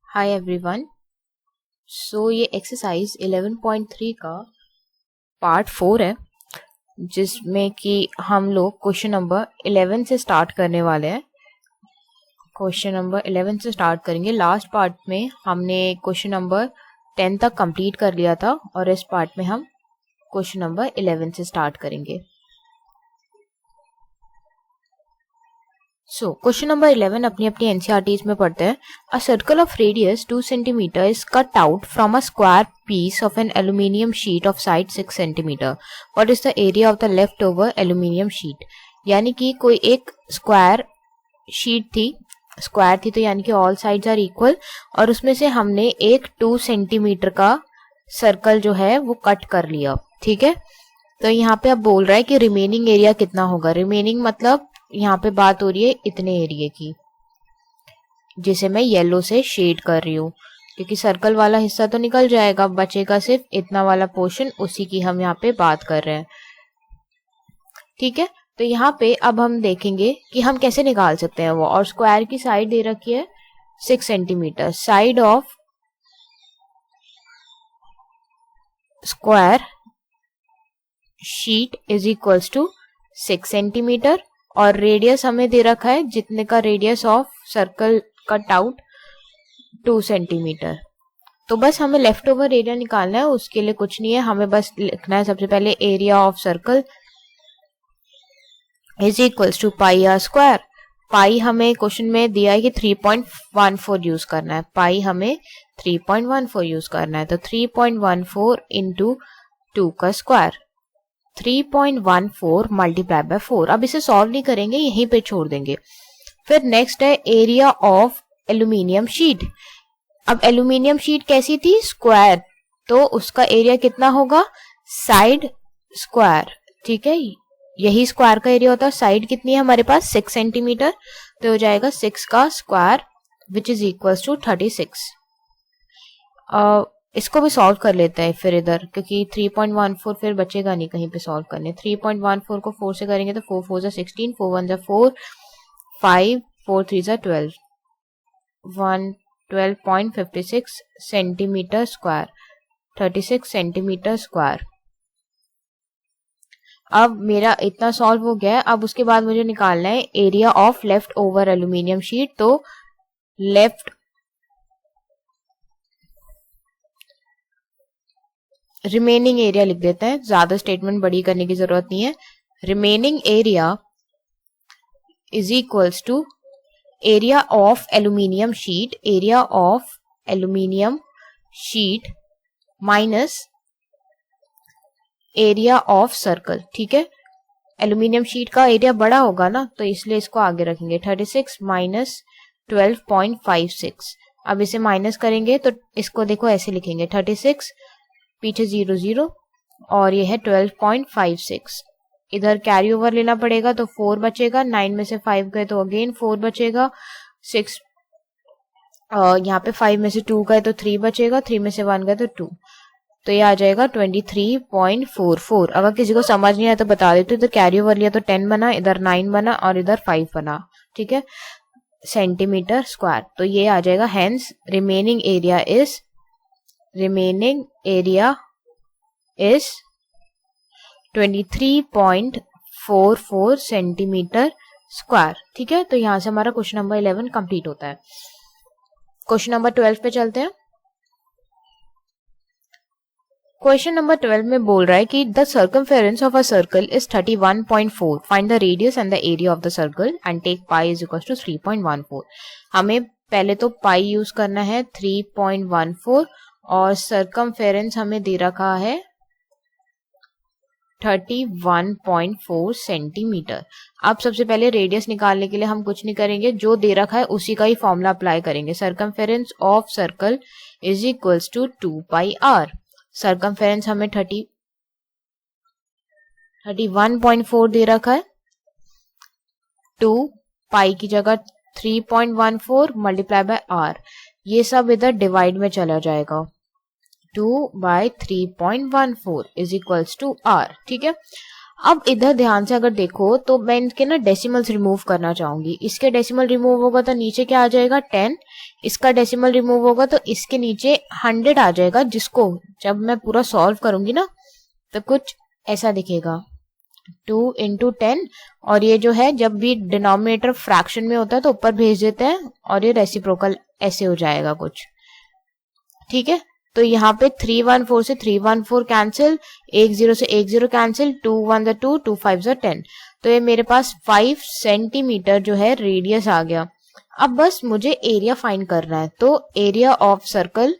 Hi everyone. ये exercise 11.3 का part 4 है, जिसमें कि हम लोग क्वेश्चन नंबर 11 से स्टार्ट करने वाले हैं। क्वेश्चन नंबर 11 से स्टार्ट करेंगे। लास्ट पार्ट में हमने क्वेश्चन नंबर 10 तक कंप्लीट कर लिया था और इस पार्ट में हम क्वेश्चन नंबर 11 से स्टार्ट करेंगे। क्वेश्चन नंबर 11 अपनी अपनी एनसीईआरटीज में पढ़ते हैं। A circle of radius 2 centimetre is cut out from a square piece of an aluminium sheet of side 6 centimetre. What is the area of the left over aluminium sheet? यानी कि कोई एक square sheet थी, square थी तो यानी कि all sides are equal, और उसमें से हमने एक 2 सेंटीमीटर का सर्कल जो है वो कट कर लिया। ठीक है, तो यहाँ पे अब बोल रहा है कि रिमेनिंग एरिया कितना होगा। रिमेनिंग मतलब यहाँ पे बात हो रही है इतने एरिया की, जिसे मैं येलो से शेड कर रही हूँ, क्योंकि सर्कल वाला हिस्सा तो निकल जाएगा, बचेगा सिर्फ इतना वाला पोर्शन, उसी की हम यहाँ पे बात कर रहे हैं। ठीक है, तो यहाँ पे अब हम देखेंगे कि हम कैसे निकाल सकते हैं वो। और स्क्वायर की साइड दे रखी है 6 centimetre. Side of square sheet is equals to 6 centimetre, और रेडियस हमें दे रखा है जितने का radius of circle cut out 2 centimetre. तो बस हमें लेफ्ट ओवर एरिया निकालना है, उसके लिए कुछ नहीं है, हमें बस लिखना है सबसे पहले area of circle is equals to pi are square. Pi हमें क्वेश्चन में दिया है कि 3.14 यूज करना है, पाई हमें 3.14 यूज करना है, तो 3.14 इंटू 2 का स्क्वायर, 3.14 मल्टीप्लाई बाय 4। अब इसे सॉल्व नहीं करेंगे, यहीं पे छोड़ देंगे। फिर नेक्स्ट है एरिया ऑफ एल्यूमिनियम शीट। अब एल्यूमिनियम शीट कैसी थी? स्क्वायर, तो उसका एरिया कितना होगा? Side square. ठीक है, यही स्क्वायर का एरिया होता है। साइड कितनी है हमारे पास? 6 सेंटीमीटर, तो हो जाएगा 6 का square which is equals to 36। इसको भी सॉल्व कर लेते हैं फिर इधर, क्योंकि 3.14 फिर बचेगा नहीं कहीं पे सॉल्व करने। 3.14 को 4 से करेंगे तो 4 4 16, 4 1 4, 5 4 3 12, 112.56 सेंटीमीटर स्क्वायर, 36 सेंटीमीटर स्क्वायर। अब मेरा इतना सॉल्व हो गया है। अब उसके बाद मुझे निकालना है area of left over aluminium sheet. तो लेफ्ट रिमेनिंग एरिया लिख देते हैं, ज्यादा स्टेटमेंट बड़ी करने की जरूरत नहीं है। Remaining area is equals to area of aluminium sheet, area of aluminium sheet minus area of circle. ठीक है, एल्यूमिनियम शीट का एरिया बड़ा होगा ना, तो इसलिए इसको आगे रखेंगे। 36 माइनस 12.56। अब इसे माइनस करेंगे तो इसको देखो ऐसे लिखेंगे, 36 पीछे 0 0 और ये है 12.56। इधर कैरी ओवर लेना पड़ेगा तो 4 बचेगा, 9 में से 5 गए तो अगेन 4 बचेगा, 6 यहाँ पे 5 में से 2 गए तो 3 बचेगा, 3 में से 1 गए तो 2, तो ये आ जाएगा 23.44। अगर किसी को समझ नहीं आया तो बता देते। इधर कैरी ओवर लिया तो 10 बना, इधर 9 बना और इधर 5 बना। ठीक है, सेंटीमीटर स्क्वायर। तो ये आ जाएगा, hence remaining area is 23.44 centimetre square. ठीक है, तो यहां से हमारा क्वेश्चन नंबर 11 कंप्लीट होता है। क्वेश्चन नंबर 12 पे चलते हैं। क्वेश्चन नंबर 12 में बोल रहा है कि the circumference of a circle is 31.4, find the radius and the area of the circle and take pi is equal to 3.14। हमें पहले तो पाई यूज करना है 3.14, और सर्कमफेरेंस हमें दे रखा है 31.4 सेंटीमीटर। अब सबसे पहले रेडियस निकालने के लिए हम कुछ नहीं करेंगे, जो दे रखा है उसी का ही फॉर्मूला अप्लाई करेंगे। Circumference of circle is equals to 2 pi R. Circumference हमें 31.4 दे रखा है, 2 पाई की जगह 3.14 मल्टीप्लाई बाय आर। ये सब इधर डिवाइड में चला जाएगा, 2 by 3.14 is equals to R. ठीक है, अब इधर ध्यान से अगर देखो तो मैं इनके ना डेसिमल्स रिमूव करना चाहूंगी। इसके डेसिमल रिमूव होगा तो नीचे क्या आ जाएगा 10, इसका डेसिमल रिमूव होगा तो इसके नीचे 100 आ जाएगा, जिसको जब मैं पूरा सॉल्व करूंगी ना तो कुछ ऐसा दिखेगा 2 into 10, और ये जो है जब भी डिनोमिनेटर फ्रैक्शन में होता है तो ऊपर भेज देते हैं और ये रेसिप्रोकल ऐसे हो जाएगा कुछ। ठीक है, तो यहाँ पे 314 से 314 कैंसिल, 10 से 10 कैंसिल, 2 1 2, 2 5 10, तो ये मेरे पास 5 सेंटीमीटर जो है रेडियस आ गया। अब बस मुझे एरिया फाइंड करना है, तो एरिया ऑफ सर्कल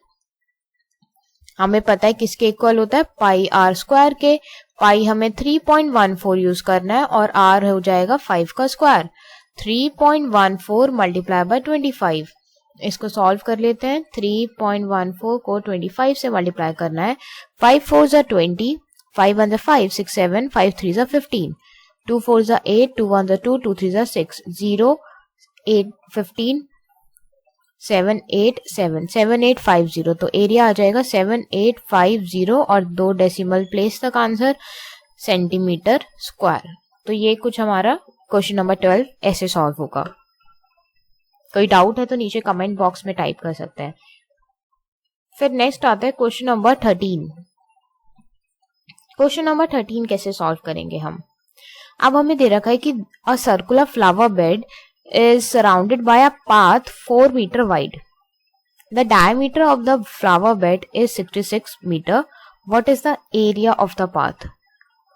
हमें पता है किसके इक्वल होता है, पाई आर स्क्वायर के। पाई हमें 3.14 यूज करना है और आर हो जाएगा 5 का स्क्वायर। 3.14 मल्टीप्लाई बाय 25, इसको सॉल्व कर लेते हैं। 3.14 को 25 से मल्टीप्लाई करना है। 5 4 जा 20, 5 1 जा 5, 6 7, 5 3 जा 15, 2 4 जा 8, 2 1 जा 2, 2 3 जा 6, 0 8 15 7 8 7 7 8 5 0, तो एरिया आ जाएगा 7850 और 2 डेसिमल प्लेस तक आंसर सेंटीमीटर स्क्वायर। तो ये कुछ हमारा क्वेश्चन नंबर 12 ऐसे सॉल्व होगा। कोई डाउट है तो नीचे कमेंट बॉक्स में टाइप कर सकते हैं। फिर नेक्स्ट आता है क्वेश्चन नंबर 13। क्वेश्चन नंबर 13 कैसे सॉल्व करेंगे हम। अब हमें दे रखा है कि अ circular flower bed is surrounded by a path 4 meter wide. The diameter of the flower bed is 66 meter. What is the area of the path?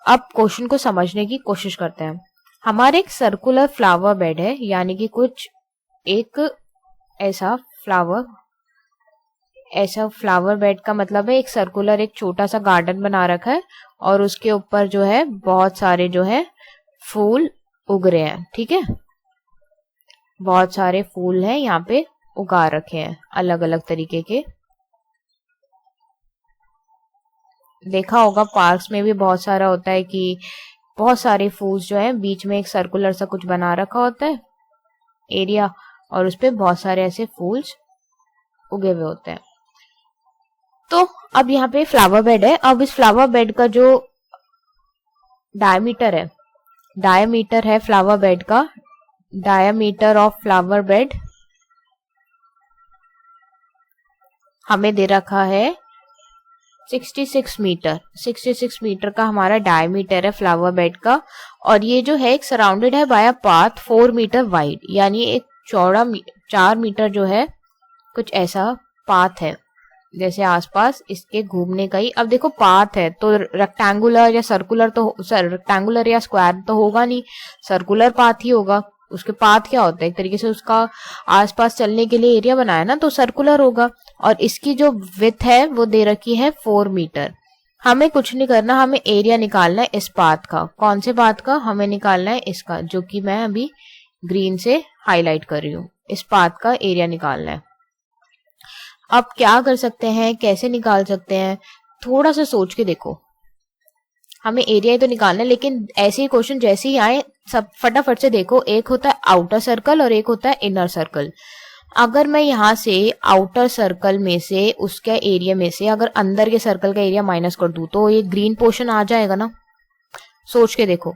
अब क्वेश्चन को समझने की कोशिश करते हैं। हमारे एक सर्कुलर फ्लावर बेड है, यानी कि कुछ एक ऐसा फ्लावर बेड का मतलब है एक सर्कुलर एक छोटा सा गार्डन बना रखा है और उसके ऊपर जो है बहुत सारे जो है फूल उग रहे हैं। ठीक है, बहुत सारे फूल हैं यहाँ पे उगा रखे हैं अलग अलग तरीके के। देखा होगा पार्क्स में भी बहुत सारा होता है कि बहुत सारे फूल्स जो हैं बीच में एक सर्कुलर सा कुछ बना रखा होता है एरिया, और उसपे बहुत सारे ऐसे फूल्स उगे हुए होते हैं। तो अब यहाँ पे फ्लावर बेड है। अब इस फ्लावर बेड का जो डायमीटर है फ्लावर बेड का, डायमीटर ऑफ फ्लावर बेड हमें दे रखा है 66 मीटर। 66 मीटर का हमारा डायमीटर है फ्लावर बेड का, और ये जो है एक सराउंडेड है by a path 4 metre wide, यानी एक चौड़ा 4 मीटर जो है कुछ ऐसा पाथ है, जैसे आसपास इसके घूमने का ही। अब देखो पाथ है तो रेक्टेंगुलर या सर्कुलर, तो रेक्टेंगुलर या स्क्वायर तो होगा नहीं, सर्कुलर पाथ ही होगा। उसके पाथ क्या होता है, एक तरीके से उसका आसपास चलने के लिए एरिया बनाया ना, तो सर्कुलर होगा। और इसकी जो विड्थ है वो दे रखी है 4 मीटर। हमें कुछ नहीं करना, हमें एरिया निकालना है इस पाथ का। कौन से पाथ का, हमें निकालना है इसका, जो कि मैं अभी ग्रीन से हाईलाइट कर रही हूँ। इस पाथ का एरिया निकालना है। अब क्या कर सकते हैं, कैसे निकाल सकते हैं, थोड़ा सा सोच के देखो। हमें एरिया ही तो निकालना है, लेकिन ऐसे ही क्वेश्चन जैसे ही आए सब फटाफट से देखो। एक होता है आउटर सर्कल और एक होता है इनर सर्कल। अगर मैं यहाँ से आउटर सर्कल में से उसके एरिया में से अगर अंदर के सर्कल का एरिया माइनस कर दूं तो ये ग्रीन पोर्शन आ जाएगा ना। सोच के देखो,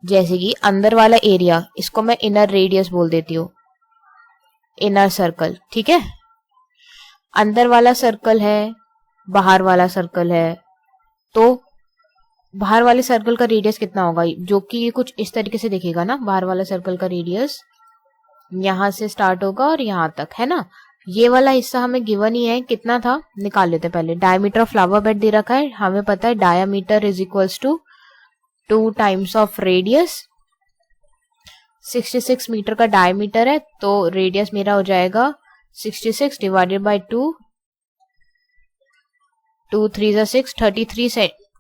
जैसे कि अंदर वाला एरिया, इसको मैं इनर रेडियस बोल देती हूँ, इनर सर्कल। ठीक है, अंदर वाला सर्कल है, बाहर वाला सर्कल है, तो बाहर वाले सर्कल का रेडियस कितना होगा, जो कि कुछ इस तरीके से दिखेगा ना। बाहर वाला सर्कल का रेडियस यहां से स्टार्ट होगा और यहां तक है ना। ये वाला हिस्सा हमें गिवन ही है, कितना था निकाल लेते पहले। डायमीटर ऑफ फ्लावर बेड दे रखा है, हमें पता है diameter is equals to 2 times of radius. 66 metre का डायमीटर है तो रेडियस मेरा हो जाएगा 66 डिवाइडेड बाय 2, 2 3 जा 6,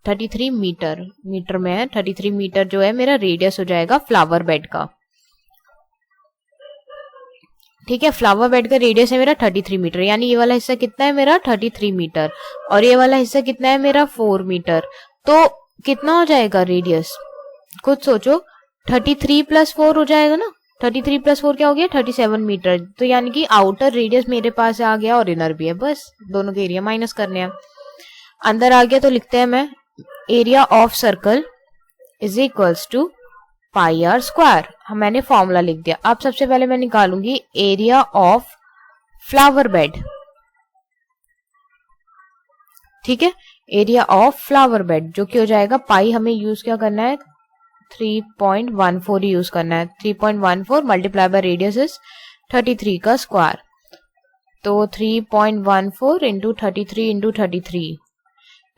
33 मीटर में है। 33 मीटर जो है मेरा रेडियस हो जाएगा फ्लावर बेड का। ठीक है, फ्लावर बेड का रेडियस है मेरा 33 मीटर, यानी ये वाला हिस्सा कितना है मेरा 33 मीटर, और ये वाला हिस्सा कितना है मेरा 4 मीटर। तो कितना हो जाएगा रेडियस, खुद सोचो। 33 प्लस 4 हो जाएगा ना। 33 प्लस 4 क्या हो गया 37 मीटर। तो यानी कि आउटर रेडियस मेरे पास आ गया और इनर भी है, बस दोनों के एरिया माइनस करने हैं। अंदर आ गया तो लिखते हैं मैं area of circle is equals to pi are square. मैंने फॉर्मूला लिख दिया। अब सबसे पहले मैं निकालूंगी एरिया ऑफ फ्लावर बेड। ठीक है, एरिया ऑफ फ्लावर बेड जो कि हो जाएगा पाई, हमें यूज क्या करना है 3.14 यूज करना है। 3.14 मल्टीप्लाई बाय रेडियस इज 33 का स्क्वायर। तो 3.14 इंटू 33 इंटू 33,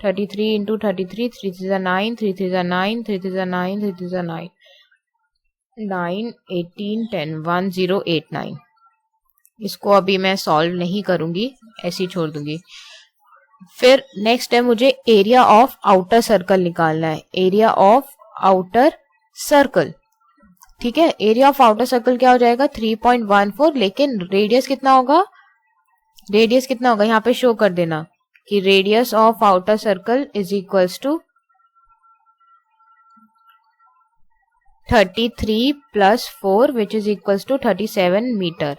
33 इंटू 33, 3 3 9, 3 3 9, 3 3 9, 3 3 9, 9 18 10 1089। इसको अभी मैं सॉल्व नहीं करूंगी, ऐसे ही छोड़ दूंगी। फिर नेक्स्ट है मुझे एरिया ऑफ आउटर सर्कल निकालना है। एरिया ऑफ आउटर सर्कल, ठीक है, एरिया ऑफ आउटर सर्कल क्या हो जाएगा 3.14, लेकिन रेडियस कितना होगा, रेडियस कितना होगा यहाँ पे शो कर देना कि radius of outer circle is equals to 33 plus 4 which is equals to 37 metre.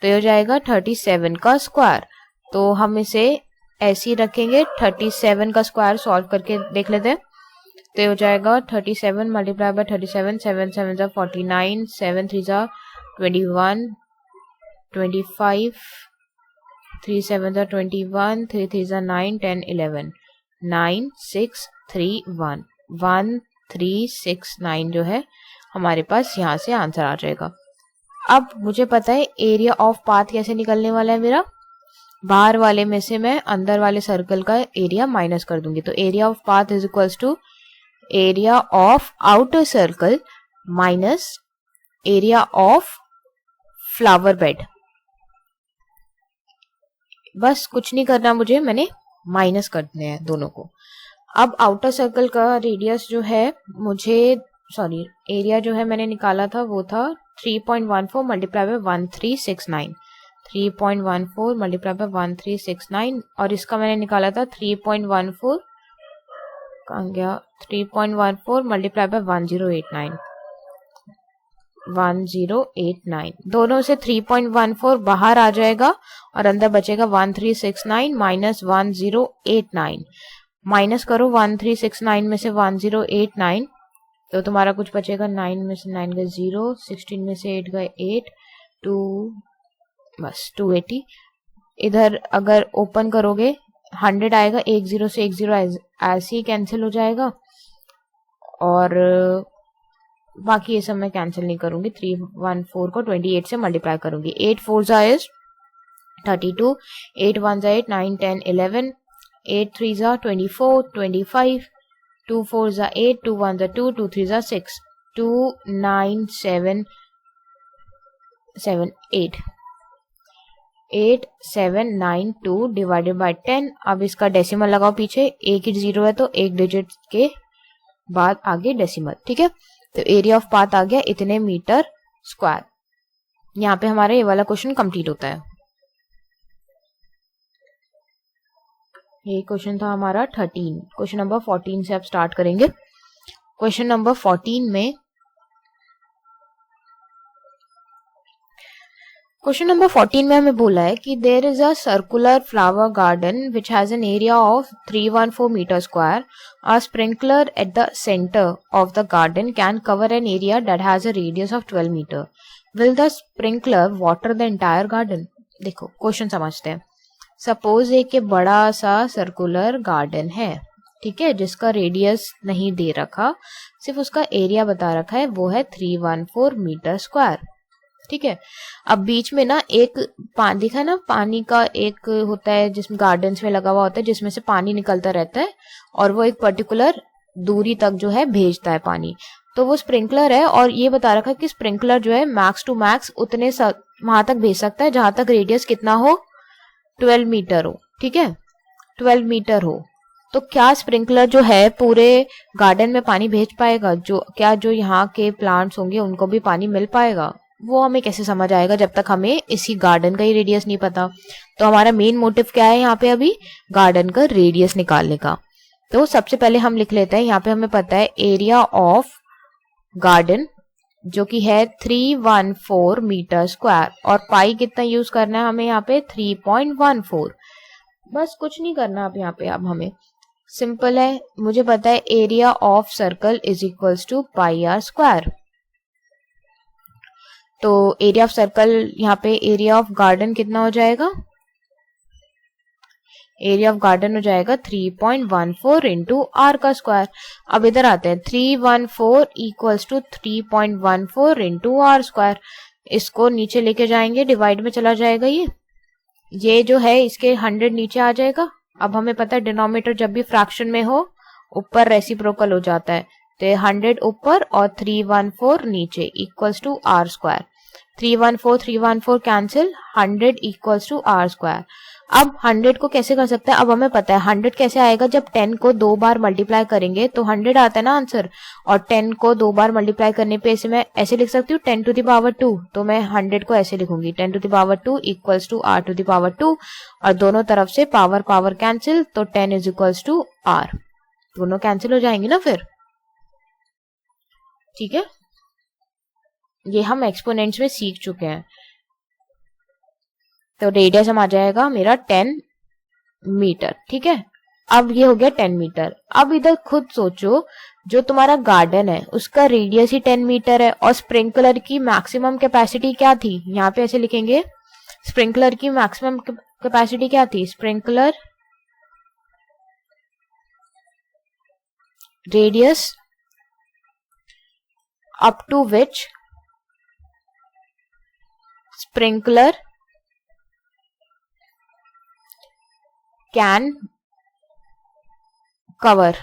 तो ये हो जाएगा 37 का स्क्वायर। तो हम इसे ऐसे ही रखेंगे, 37 का स्क्वायर सॉल्व करके देख लेते हैं। तो ये हो जाएगा 37 मल्टीप्लाई बाय 37, 7 7 जा 49, 7 3 जा 21, 25, 3 7 जा 21, 3 3 जा 9, 10 11, 9 6 3 1, 1 3 6 9 जो है हमारे पास यहाँ से आंसर आ जाएगा। अब मुझे पता है एरिया ऑफ पाथ कैसे निकलने वाला है मेरा। बाहर वाले में से मैं अंदर वाले सर्कल का एरिया माइनस कर दूंगी। तो area of path is equals to area of outer circle minus area of flower bed. बस कुछ नहीं करना मुझे, मैंने माइनस करने हैं दोनों को। अब आउटर सर्कल का रेडियस जो है मुझे, सॉरी एरिया जो है मैंने निकाला था वो था 3.14 मल्टीप्लाई बाय 1369, 3.14 मल्टीप्लाई बाय 1369, और इसका मैंने निकाला था 3.14, कहाँ गया, 3.14 मल्टीप्लाई बाय 1089, 1089। दोनों से 3.14 बाहर आ जाएगा और अंदर बचेगा 1369 माइनस 1089। माइनस करो 1369 में से 1089, तो तुम्हारा कुछ बचेगा, 9 में से 9 गए 0, 16 में से 8 गए 8, 2 बस 280। इधर अगर ओपन करोगे 100 आएगा, 1 0 से 1 0 ऐसे ही कैंसिल हो जाएगा, और बाकी ये सब मैं कैंसिल नहीं करूंगी। 314 को 28 से मल्टीप्लाई करूंगी। 8 4 जा इज 32, 8 1 जा 8, 9 10 11, 8 3 जा 24, 25, 2 4 जा 8, 2 1 जा 2, 2 3 जा 6, 2 9 7 7 8, 8 7 9 2 डिवाइडेड बाय 10। अब इसका डेसिमल लगाओ पीछे, एक ही जीरो है तो एक डिजिट के बाद आगे डेसिमल, ठीक है। तो एरिया ऑफ पाथ आ गया इतने मीटर स्क्वायर। यहाँ पे हमारा ये वाला क्वेश्चन कंप्लीट होता है। ये क्वेश्चन था हमारा 13। क्वेश्चन नंबर 14 से आप स्टार्ट करेंगे। क्वेश्चन नंबर 14 में, क्वेश्चन नंबर 14 में हमें बोला है कि there is a circular flower garden which has an area of 314 metre square. A sprinkler at the centre of the garden can cover an area that has a radius of 12 metre. Will the sprinkler water the entire garden. देखो question समझते हैं। Suppose एक बड़ा सा circular garden है, ठीक है, जिसका रेडियस नहीं दे रखा, सिर्फ उसका एरिया बता रखा है, वो है 314 मीटर स्क्वायर, ठीक है। अब बीच में ना एक पानी दिखा ना, पानी का एक होता है जिसमें गार्डन्स में लगा हुआ होता है, जिसमें से पानी निकलता रहता है और वो एक पर्टिकुलर दूरी तक जो है भेजता है पानी। तो वो स्प्रिंकलर है और ये बता रखा है कि स्प्रिंकलर जो है मैक्स टू मैक्स उतने वहां तक भेज सकता है जहां तक रेडियस कितना हो, 12 मीटर हो, ठीक है, 12 मीटर हो। तो क्या स्प्रिंकलर जो है पूरे गार्डन में पानी भेज पाएगा? जो यहाँ के प्लांट्स होंगे उनको भी पानी मिल पाएगा? वो हमें कैसे समझ आएगा जब तक हमें इसी गार्डन का ही रेडियस नहीं पता। तो हमारा मेन मोटिव क्या है यहाँ पे अभी, गार्डन का रेडियस निकालने का। तो सबसे पहले हम लिख लेते हैं, यहाँ पे हमें पता है एरिया ऑफ गार्डन जो कि है 314 मीटर स्क्वायर, और पाई कितना यूज करना है हमें यहाँ पे 3.14। बस कुछ नहीं करना अब यहाँ पे। अब हमें सिंपल है, मुझे पता है area of circle is equals to pi are square. तो एरिया ऑफ सर्कल, यहाँ पे एरिया ऑफ गार्डन कितना हो जाएगा, एरिया ऑफ गार्डन हो जाएगा 3.14 इंटू आर का स्क्वायर। अब इधर आते हैं, 314 equals to 3.14 into R square. इसको नीचे लेके जाएंगे, डिवाइड में चला जाएगा ये जो है इसके 100 नीचे आ जाएगा। अब हमें पता है डिनोमिनेटर जब भी फ्रैक्शन में हो ऊपर रेसिप्रोकल हो जाता है, तो 100 ऊपर और 314 नीचे equals to R square. 314 cancel, 100 equals to R square. अब 100 को कैसे कर सकते हैं, अब हमें पता है 100 कैसे आएगा, जब 10 को 2 बार मल्टीप्लाई करेंगे तो 100 आता है ना आंसर, और 10 को 2 बार मल्टीप्लाई करने पे इसे मैं ऐसे लिख सकती हूँ 10 टू द पावर 2, तो मैं 100 को ऐसे लिखूंगी 10 to the power 2 equals to R to the power 2, और दोनों तरफ से पावर पावर कैंसिल, तो 10 इज इक्वल्स टू आर, दोनों कैंसिल हो जाएंगे ना फिर, ठीक है। ये हम एक्सपोनेंट्स में सीख चुके हैं। तो रेडियस हम आ जाएगा मेरा 10 मीटर, ठीक है। अब ये हो गया 10 मीटर। अब इधर खुद सोचो, जो तुम्हारा गार्डन है उसका रेडियस ही 10 मीटर है, और स्प्रिंकलर की मैक्सिमम कैपेसिटी क्या थी, यहाँ पे ऐसे लिखेंगे, स्प्रिंकलर की मैक्सिमम कैपेसिटी क्या थी, sprinkler radius up to which sprinkler can cover,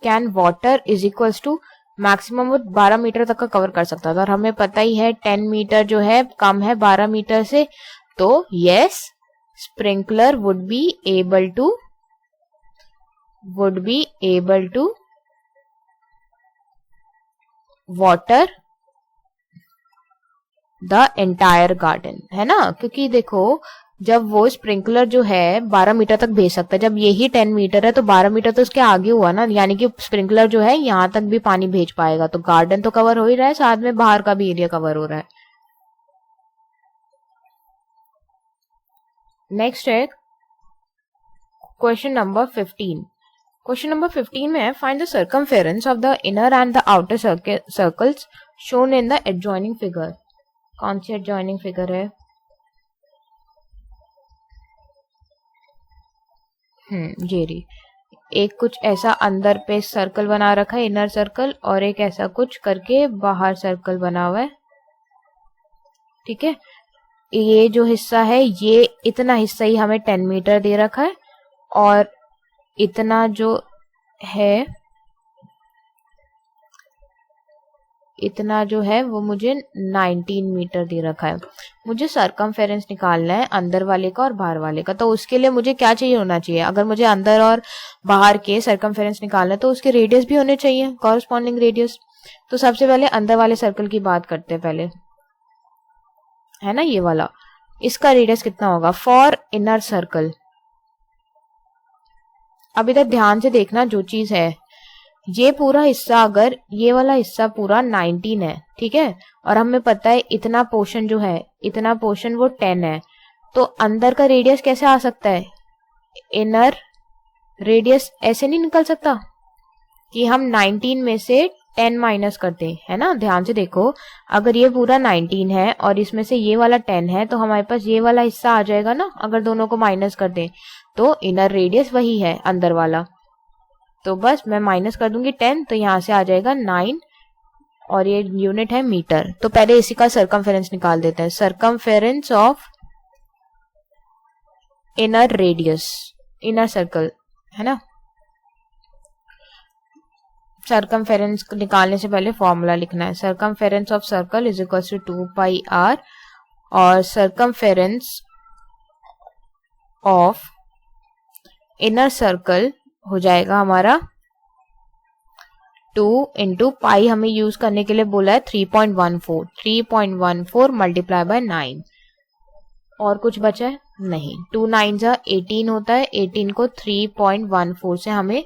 can water is equals to maximum वो 12 मीटर तक का कवर कर सकता था, और हमें पता ही है 10 मीटर जो है कम है 12 मीटर से, तो yes sprinkler would be able to water the entire garden, है ना। क्योंकि देखो जब वो स्प्रिंकलर जो है 12 मीटर तक भेज सकता है, जब यही 10 मीटर है तो 12 मीटर तो उसके आगे हुआ ना, यानी कि स्प्रिंकलर जो है यहां तक भी पानी भेज पाएगा, तो गार्डन तो कवर हो ही रहा है, साथ में बाहर का भी एरिया कवर हो रहा है। नेक्स्ट है क्वेश्चन नंबर 15। क्वेश्चन नंबर 15 में find the circumference of the inner and the outer circles shown in the adjoining figure. कौन सी एडजॉइनिंग फिगर है, ये रही। एक कुछ ऐसा अंदर पे सर्कल बना रखा है इनर सर्कल, और एक ऐसा कुछ करके बाहर सर्कल बना हुआ है, ठीक है। ये जो हिस्सा है, ये इतना हिस्सा ही हमें 10 मीटर दे रखा है, और इतना जो है, इतना जो है वो मुझे 19 मीटर दे रखा है। मुझे सरकमफेरेंस निकालना है अंदर वाले का और बाहर वाले का, तो उसके लिए मुझे क्या चाहिए होना चाहिए, अगर मुझे अंदर और बाहर के सरकमफेरेंस निकालना है तो उसके रेडियस भी होने चाहिए, कॉरस्पॉन्डिंग रेडियस। तो सबसे पहले अंदर वाले सर्कल की बात करते हैं पहले, है ना, ये वाला। इसका रेडियस कितना होगा फॉर इनर सर्कल। अब इधर ध्यान से देखना, जो चीज है ये पूरा हिस्सा, अगर ये वाला हिस्सा पूरा 19 है, ठीक है, और हमें पता है इतना पोर्शन जो है, इतना पोर्शन वो 10 है, तो अंदर का रेडियस कैसे आ सकता है, इनर रेडियस ऐसे नहीं निकल सकता कि हम 19 में से 10 माइनस करते हैं, है ना। ध्यान से देखो, अगर ये पूरा 19 है और इसमें से ये वाला 10 है, तो हमारे पास ये वाला हिस्सा आ जाएगा ना, अगर दोनों को माइनस कर दें, तो इनर रेडियस वही है अंदर वाला। तो बस मैं माइनस कर दूंगी 10, तो यहां से आ जाएगा 9, और ये यूनिट है मीटर। तो पहले इसी का सरकमफेरेंस निकाल देते हैं, circumference of inner radius, inner circle, है ना। सरकमफेरेंस निकालने से पहले फॉर्मूला लिखना है, circumference of circle is equal to 2 pi R, और सरकमफेरेंस ऑफ इनर सर्कल हो जाएगा हमारा 2 इंटू पाई, हमें यूज करने के लिए बोला है 3.14 मल्टीप्लाई बाय 9, और कुछ बचा है नहीं। 2 9 18 होता है, 18 को 3.14 से हमें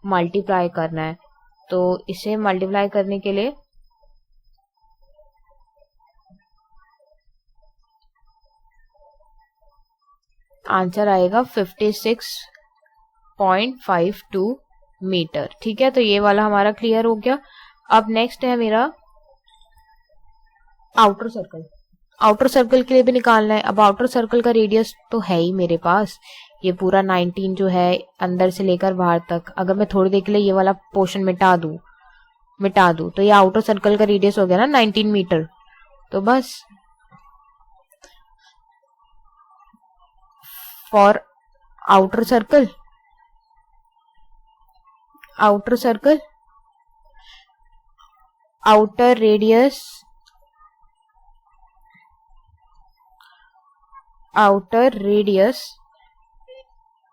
मल्टीप्लाई करना है, तो इसे मल्टीप्लाई करने के लिए आंसर आएगा 56.52 मीटर। ठीक है, तो ये वाला हमारा क्लियर हो गया। अब नेक्स्ट है मेरा आउटर सर्कल। आउटर सर्कल के लिए भी निकालना है। अब आउटर सर्कल का रेडियस तो है ही मेरे पास, ये पूरा 19 जो है अंदर से लेकर बाहर तक। अगर मैं थोड़ी देर के लिए ये वाला पोर्शन मिटा दूं तो ये आउटर सर्कल का रेडियस हो गया ना 19 मीटर। तो बस for outer circle outer radius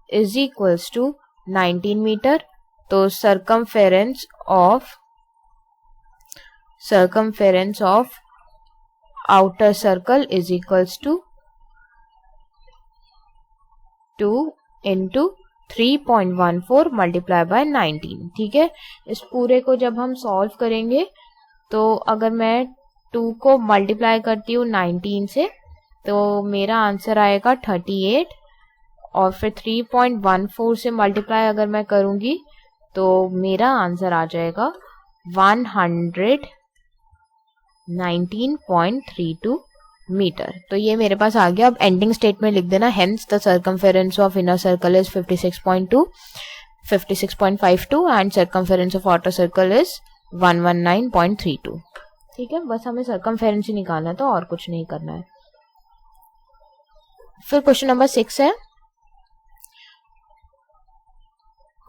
is equals to 19 metre. तो circumference of outer circle is equals to 2 into 3.14 multiply by 19। ठीक है, इस पूरे को जब हम सॉल्व करेंगे तो अगर मैं 2 को मल्टीप्लाई करती हूँ 19 से तो मेरा आंसर आएगा 38, और फिर 3.14 से मल्टीप्लाई अगर मैं करूंगी तो मेरा आंसर आ जाएगा 119.32 मीटर। तो ये मेरे पास आ गया। अब एंडिंग स्टेट में लिख देना, hence the circumference of inner circle is 56.52 and circumference of outer circle is 119.32। ठीक है, बस हमें सर्कमफेरेंस ही निकालना है, तो और कुछ नहीं करना है। फिर क्वेश्चन नंबर 6 है।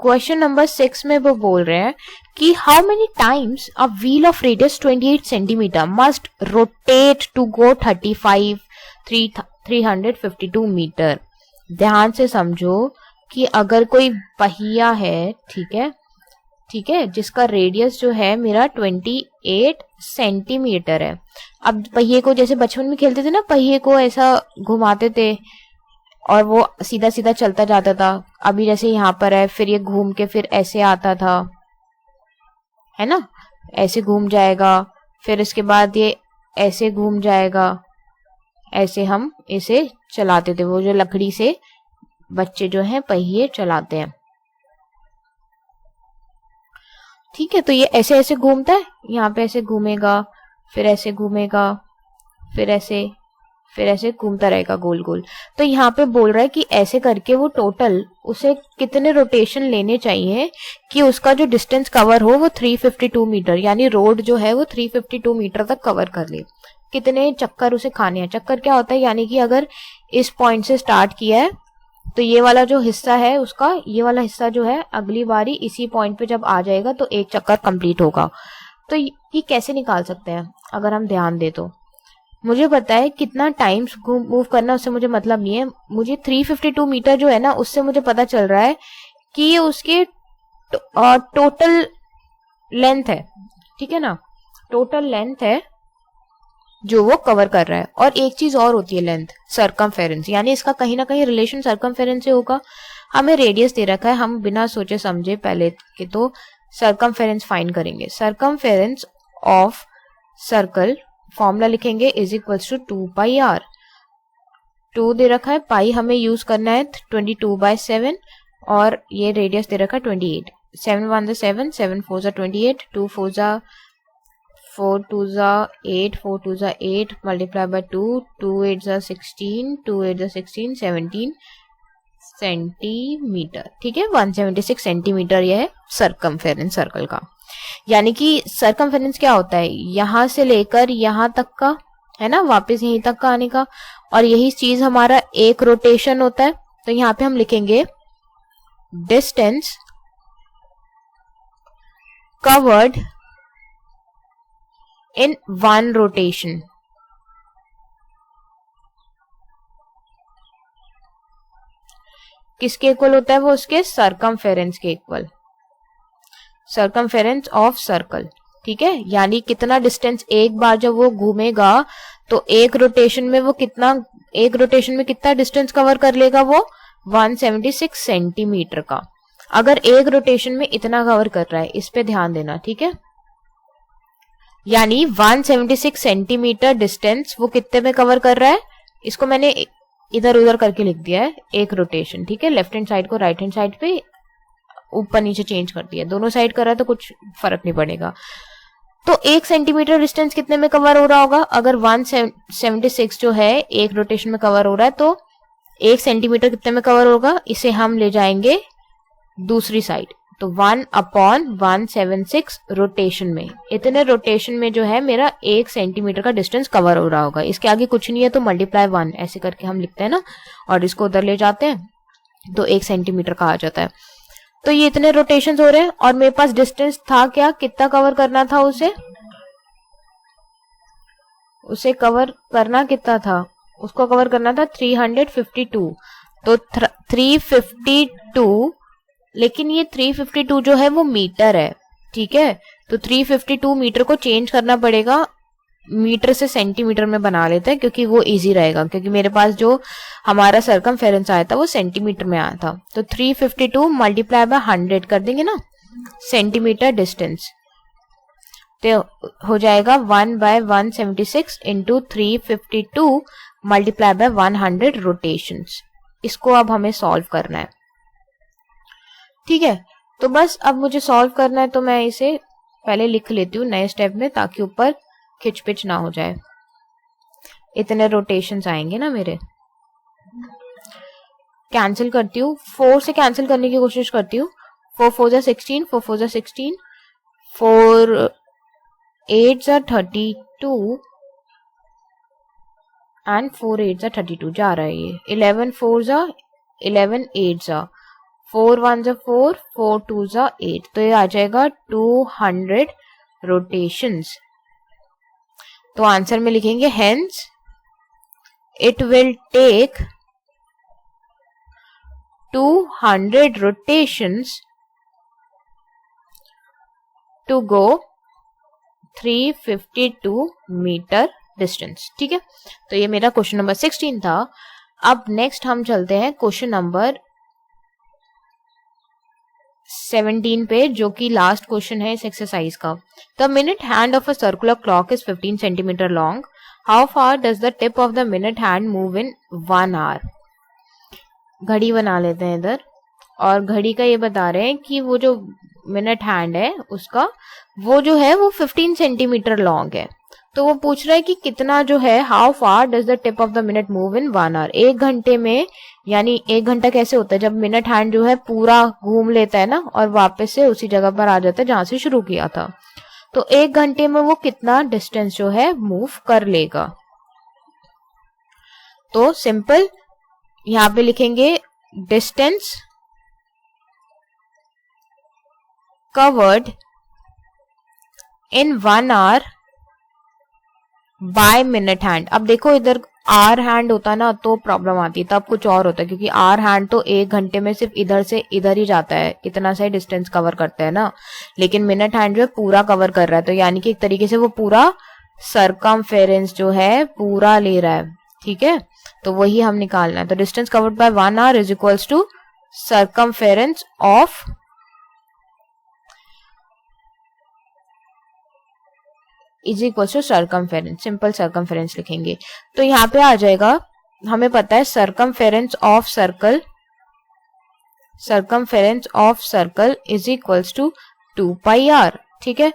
क्वेश्चन नंबर 6 में वो बोल रहे हैं कि how many times a wheel of radius 28 centimetre must rotate to go 352 metre. ध्यान से समझो कि अगर कोई पहिया है, ठीक है, जिसका रेडियस जो है मेरा 28 सेंटीमीटर है। अब पहिए को जैसे बचपन में खेलते थे ना, पहिए को ऐसा घुमाते थे और वो सीधा सीधा चलता जाता था। अभी जैसे यहाँ पर है, फिर ये घूम के फिर ऐसे आता था, है ना, ऐसे घूम जाएगा, फिर इसके बाद ये ऐसे घूम जाएगा, ऐसे हम इसे चलाते थे। वो जो लकड़ी से बच्चे जो हैं पहिए चलाते हैं। ठीक है, तो ये ऐसे ऐसे घूमता है, यहाँ पे ऐसे घूमेगा, फिर ऐसे घूमेगा, फिर ऐसे घूमता रहेगा गोल गोल। तो यहाँ पे बोल रहा है कि ऐसे करके वो टोटल उसे कितने रोटेशन लेने चाहिए कि उसका जो डिस्टेंस कवर हो वो 352 मीटर, यानी रोड जो है वो 352 मीटर तक कवर कर ले। कितने चक्कर उसे खाने हैं। चक्कर क्या होता है, यानी कि अगर इस पॉइंट से स्टार्ट किया है तो ये वाला जो हिस्सा है उसका, ये वाला हिस्सा जो है अगली बारी इसी पॉइंट पे जब आ जाएगा तो एक चक्कर कंप्लीट होगा। तो ये कैसे निकाल सकते हैं अगर हम ध्यान दे तो। मुझे पता है कितना टाइम्स मूव करना, उससे मुझे मतलब नहीं है। मुझे 352 मीटर जो है ना, उससे मुझे पता चल रहा है कि ये उसके टोटल लेंथ है। ठीक है ना, टोटल लेंथ है जो वो कवर कर रहा है। और एक चीज और होती है लेंथ, सर्कमफेरेंस, यानी इसका कहीं ना कहीं रिलेशन सर्कमफेरेंस से होगा। हमें रेडियस दे रखा है, हम बिना सोचे समझे पहले के तो सर्कमफेरेंस फाइंड करेंगे। सर्कमफेरेंस ऑफ सर्कल फॉर्मूला लिखेंगे is equals to 2 pi R. 2 दे रखा है, पाई हमें यूज करना है 22/7, और ये रेडियस दे रखा है 28। 7 1 7, 7 4 28, 2 4 4 2 8, 4 2 8 मल्टीप्लाई बाय 2, 2 8 16, 2 8 16, 17 सेंटीमीटर। ठीक है, 176 सेंटीमीटर यह है सर्कमफेरेंस सर्कल का। यानी कि सर्कमफेरेंस क्या होता है, यहां से लेकर यहां तक का, है ना, वापस यहीं तक का आने का, और यही चीज हमारा एक रोटेशन होता है। तो यहाँ पे हम लिखेंगे डिस्टेंस कवर्ड इन 1 रोटेशन। किसके इक्वल होता है वो, उसके सर्कमफेरेंस के इक्वल, सर्कमफेरेंस ऑफ सर्कल। ठीक है, यानी कितना डिस्टेंस एक बार जब वो घूमेगा तो एक रोटेशन में कितना डिस्टेंस कवर कर लेगा वो 176 सेंटीमीटर का। अगर एक रोटेशन में इतना कवर कर रहा है, इस पे ध्यान देना। ठीक है, यानी 176 सेंटीमीटर डिस्टेंस वो कितने में कवर कर रहा है, इसको मैंने इधर उधर करके लिख दिया है एक रोटेशन, ठीक है। लेफ्ट हैंड साइड को राइट हैंड साइड पे ऊपर नीचे चेंज कर दिया, दोनों साइड कर रहा है तो कुछ फर्क नहीं पड़ेगा। तो 1 सेंटीमीटर डिस्टेंस कितने में कवर हो रहा होगा? अगर 176 जो है एक रोटेशन में कवर हो रहा है तो 1 सेंटीमीटर कितने में कवर होगा? इसे हम ले जाएंगे दूसरी साइड, तो 1/176 रोटेशन में, इतने रोटेशन में जो है मेरा 1 सेंटीमीटर का डिस्टेंस कवर हो रहा होगा। इसके आगे कुछ नहीं है तो मल्टीप्लाई 1 ऐसे करके हम लिखते हैं ना, और इसको उधर ले जाते हैं तो 1 सेंटीमीटर का आ जाता है। तो ये इतने रोटेशन हो रहे हैं और मेरे पास डिस्टेंस था क्या, कितना कवर करना था उसे कवर करना कितना था, उसको कवर करना था 352। तो 352, लेकिन ये 352 जो है वो मीटर है, ठीक है। तो 352 मीटर को चेंज करना पड़ेगा, मीटर से सेंटीमीटर में बना लेते हैं क्योंकि वो इजी रहेगा, क्योंकि मेरे पास जो हमारा सरकमफेरेंस आया था वो सेंटीमीटर में आया था। तो 352 मल्टीप्लाई बाय 100 कर देंगे ना, सेंटीमीटर डिस्टेंस, तो हो जाएगा 1/176 इंटू 352 मल्टीप्लाई बाय 100 रोटेशंस। इसको अब हमें सॉल्व करना है, ठीक है। तो बस अब मुझे सॉल्व करना है, तो मैं इसे पहले लिख लेती हूँ नए स्टेप में ताकि ऊपर खिचपिच ना हो जाए। इतने रोटेशंस आएंगे ना मेरे, कैंसिल करती हूँ, 4 से कैंसिल करने की कोशिश करती हूँ। 4 4 जा 16, 4 4 जा 16, 4 8 जा 32 एंड 4 8 जा 32 जा रहा है ये। 11 4 जा 11 8 जा 4 1 जा 4, 4 2 जा 8, तो ये आ जाएगा 200 रोटेशंस। तो आंसर में लिखेंगे hence it will take 200 rotations to go 352 metre distance, ठीक है। तो ये मेरा क्वेश्चन नंबर 16 था। अब नेक्स्ट हम चलते हैं क्वेश्चन नंबर 17 पे, जो कि लास्ट क्वेश्चन है इस एक्सरसाइज का। The minute hand of a circular clock is 15 centimetre long, how far does the tip of the minute hand move in 1 hour. घड़ी बना लेते हैं इधर, और घड़ी का ये बता रहे हैं कि वो जो मिनट हैंड है उसका वो जो है वो 15 सेंटीमीटर लॉन्ग है। तो वो पूछ रहा है कि कितना जो है, how far does the tip of the minute move in 1 hour, 1 घंटे में। यानी 1 घंटा कैसे होता है, जब मिनट हैंड जो है पूरा घूम लेता है ना और वापस से उसी जगह पर आ जाता है जहां से शुरू किया था। तो 1 घंटे में वो कितना डिस्टेंस जो है मूव कर लेगा। तो सिंपल यहां पे लिखेंगे distance covered in 1 hour by minute hand. अब देखो इधर आर हैंड होता ना तो प्रॉब्लम आती, तब कुछ और होता है, क्योंकि आर हैंड तो 1 घंटे में सिर्फ इधर से इधर ही जाता है, इतना सा डिस्टेंस कवर करता है ना। लेकिन मिनट हैंड जो है पूरा कवर कर रहा है, तो यानी कि एक तरीके से वो पूरा सरकमफेरेंस जो है पूरा ले रहा है, ठीक है। तो वही हम निकालना है। तो distance covered by 1 hour is equals to circumference of is equals to circumference, simple circumference लिखेंगे। तो यहाँ पे आ जाएगा, हमें पता है circumference of circle, circumference of circle is equals to 2 pi R, ठीक है।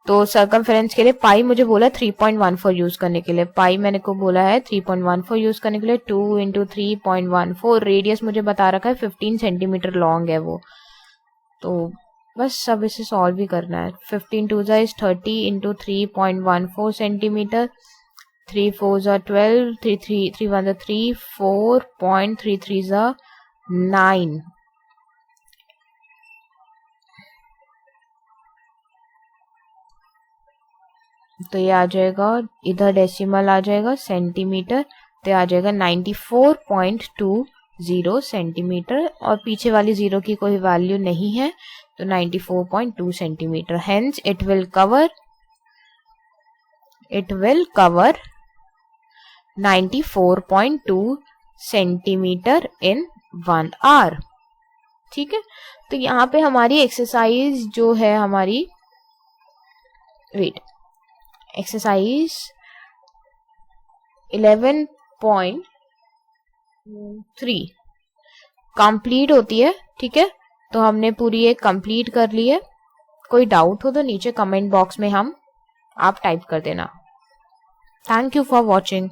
तो सरकमफेरेंस के लिए पाई मुझे बोला 3.14 यूज करने के लिए, पाई मैंने को बोला है 3.14 यूज करने के लिए। 2 इंटू 3.14, रेडियस मुझे बता रखा है 15 सेंटीमीटर लॉन्ग है वो। तो बस सब इसे सॉल्व भी करना है। 15 2 जा इज 30 इंटू 3.14 सेंटीमीटर, 3 4 जा 12, 3 1 जा 3, 4.33 जा 9। तो ये आ जाएगा, इधर डेसिमल आ जाएगा सेंटीमीटर, तो आ जाएगा 94.20 सेंटीमीटर, और पीछे वाली जीरो की कोई वैल्यू नहीं है, तो 94.2 centimetre. Hence it will cover 94.2 centimetre in 1 hour, ठीक है। तो यहाँ पे हमारी एक्सरसाइज जो है हमारी, वेट, एक्सरसाइज 11.1 3 कंप्लीट होती है। ठीक है, तो हमने पूरी एक कंप्लीट कर ली है। कोई डाउट हो तो नीचे कमेंट बॉक्स में आप टाइप कर देना। Thank you for watching.